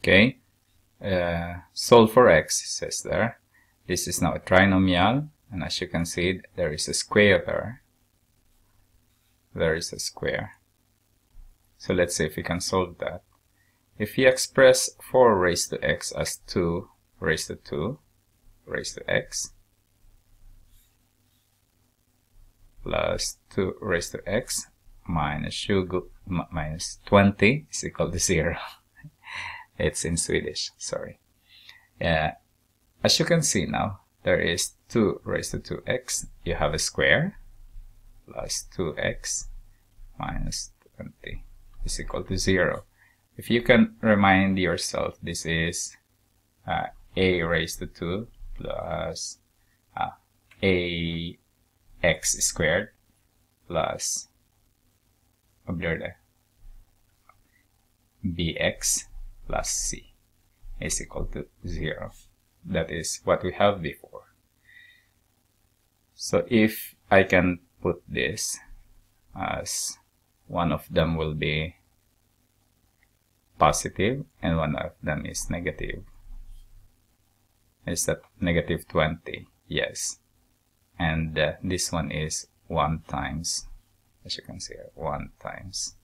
Okay, solve for x, it says there. This is now a trinomial, and as you can see, there is a square there. There is a square. So let's see if we can solve that. If we express 4 raised to x as 2 raised to 2 raised to x plus 2 raised to x minus 20 is equal to 0. It's in Swedish, sorry. As you can see now, there is 2 raised to 2x. You have a square plus 2x minus 20 is equal to 0. If you can remind yourself, this is a raised to 2 plus ax squared plus bx plus c is equal to 0. That is what we have before. So if I can put this as one of them will be positive and one of them is negative. Is that negative 20? Yes. And this one is 1 times, as you can see here, 1 times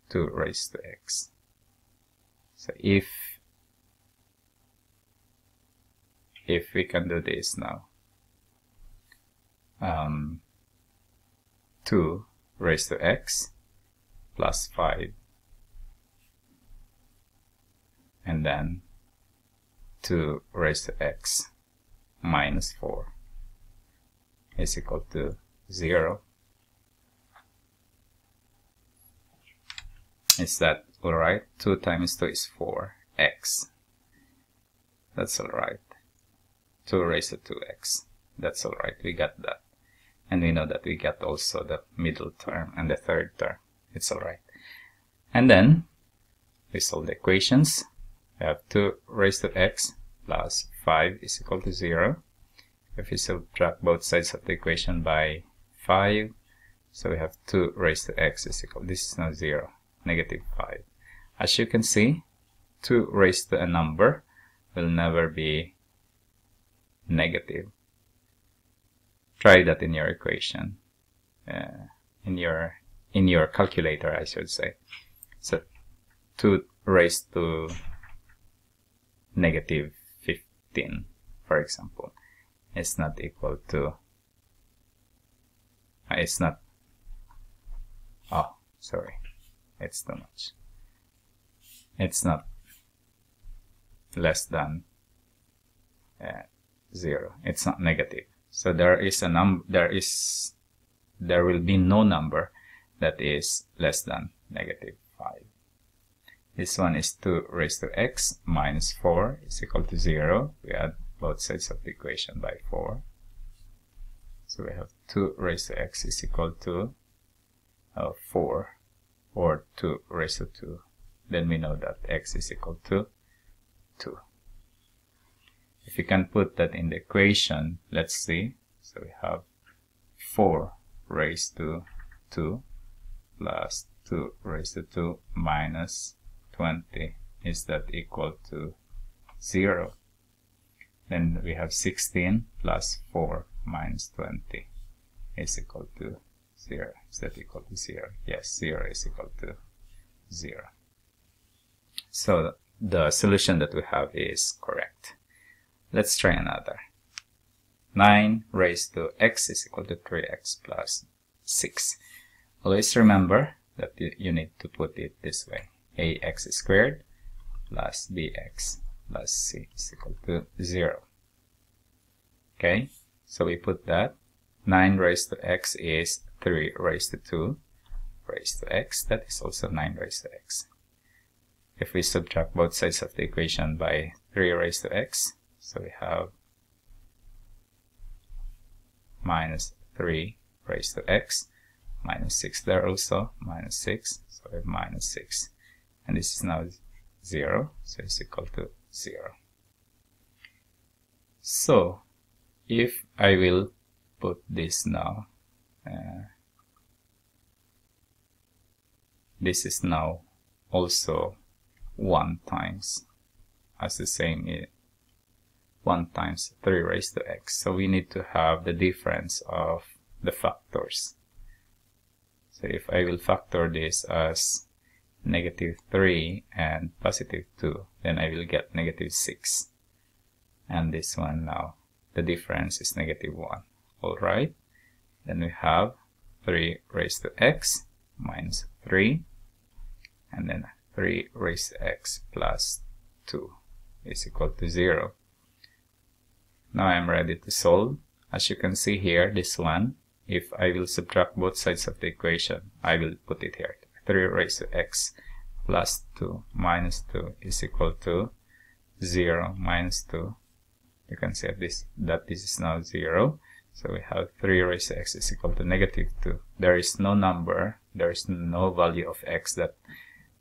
2 raised to x. So if we can do this now, 2 raised to x plus 5, and then 2 raised to x minus 4 is equal to 0. Is that alright? 2 times 2 is 4x. That's alright. 2 raised to 2x. That's alright. We got that. And we know that we got also the middle term and the third term. It's alright. And then we solve the equations. We have 2 raised to x plus 5 is equal to 0. If we subtract both sides of the equation by 5, so we have 2 raised to x is equal, this is now 0, negative 5. As you can see, 2 raised to a number will never be negative. Try that in your equation, in your calculator, I should say. So 2 raised to negative 15, for example, is not equal to, it's not, oh, sorry, it's too much. It's not less than 0. It's not negative. So there is a there will be no number that is less than negative 5. This one is 2 raised to x minus 4 is equal to 0. We add both sides of the equation by 4. So we have 2 raised to x is equal to 4, or 2 raised to 2. Then we know that x is equal to 2. If you can put that in the equation, let's see. So we have 4 raised to 2 plus 2 raised to 2 minus 20. Is that equal to 0? Then we have 16 plus 4 minus 20 is equal to 0. Is that equal to 0? Yes, 0 is equal to 0. So the solution that we have is correct. Let's try another. 9 raised to x is equal to 3x plus 6. Always remember that you need to put it this way. Ax squared plus bx plus c is equal to 0. Okay, so we put that. 9 raised to x is 3 raised to 2 raised to x. That is also 9 raised to x. If we subtract both sides of the equation by 3 raised to x, so we have minus 3 raised to x, minus 6 there also, minus 6, so we have minus 6. And this is now 0, so it's equal to 0. So, if I will put this now, this is now also 1 times, as the same 1 times 3 raised to x. So we need to have the difference of the factors. So if I will factor this as -3 and +2, then I will get -6. And this one now, the difference is -1. Alright, then we have 3 raised to x minus 3, and then 3 raised to x plus 2 is equal to 0. Now I'm ready to solve. As you can see here, this one, if I will subtract both sides of the equation, I will put it here. 3 raised to x plus 2 minus 2 is equal to 0 minus 2. You can see that this is now 0. So we have 3 raised to x is equal to -2. There is no number, there is no value of x that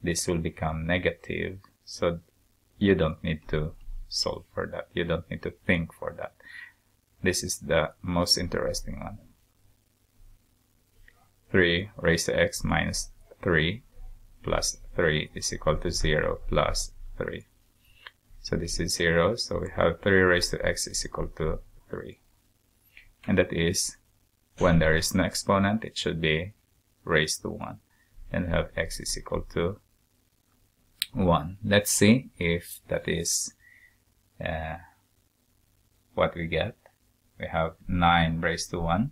this will become negative. So you don't need to solve for that. You don't need to think for that. This is the most interesting one. 3 raised to x minus 3 plus 3 is equal to 0 plus 3. So this is 0. So we have 3 raised to x is equal to 3. And that is, when there is no exponent, it should be raised to 1. And we have x is equal to 1. Let's see if that is what we get. We have 9 raised to 1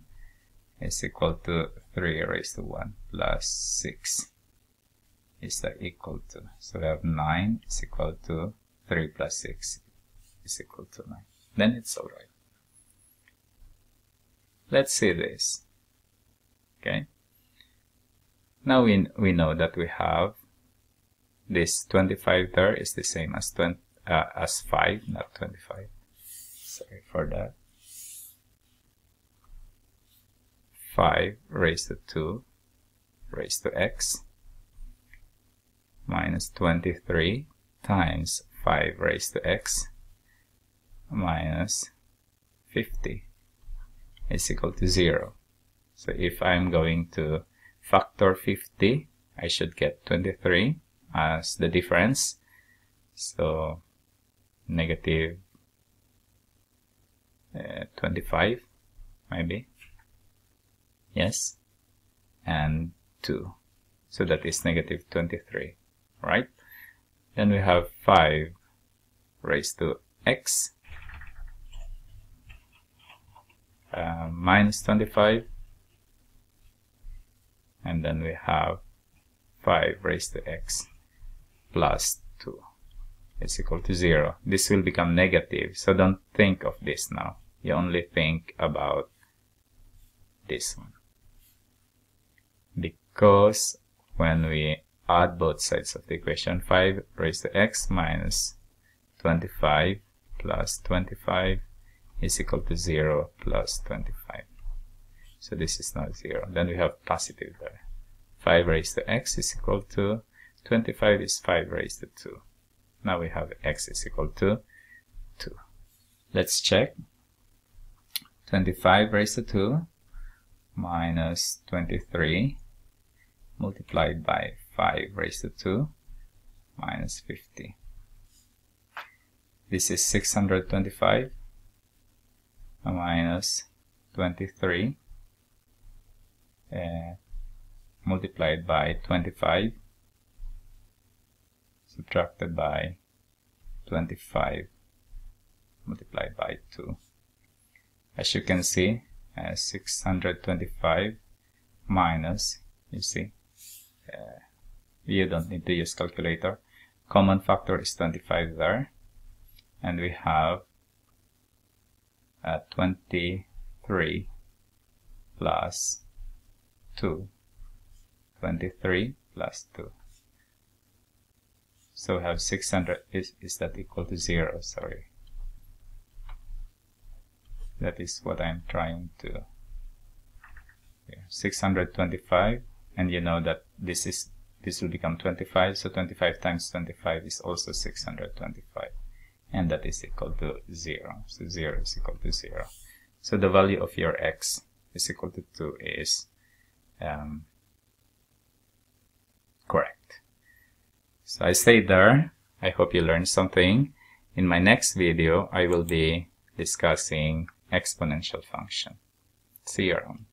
is equal to 3 raised to 1 plus 6 is that equal to. So we have 9 is equal to 3 plus 6 is equal to 9. Then it's alright. Let's see this. Okay. Now we know that we have this 25 there is the same as 5, not 25. Sorry for that. 5 raised to 2 raised to x minus 23 times 5 raised to x minus 50 is equal to 0. So if I'm going to factor 50, I should get 23 as the difference. So negative 25 maybe. Yes. And 2. So that is negative 23. Right? Then we have 5 raised to x minus 25. And then we have 5 raised to x plus 2 is equal to 0. This will become negative. So don't think of this now. You only think about this one. Because when we add both sides of the equation, 5 raised to x minus 25 plus 25 is equal to 0 plus 25. So this is not 0. Then we have positive there. 5 raised to x is equal to 25 is 5 raised to 2. Now we have x is equal to 2. Let's check. 25 raised to 2 minus 23 multiplied by 5 raised to 2 minus 50. This is 625 minus 23 multiplied by 25 subtracted by 25 multiplied by 2. As you can see, 625 minus, you see, you don't need to use calculator. Common factor is 25 there. And we have 23 plus 2. 23 plus 2. So we have 600. Is that equal to 0? Sorry. That is what I'm trying to. 625, and you know that this will become 25. So 25 times 25 is also 625, and that is equal to 0. So 0 is equal to 0. So the value of your x is equal to 2 is correct. So I stay there. I hope you learned something. In my next video, I will be discussing exponential function. See you around.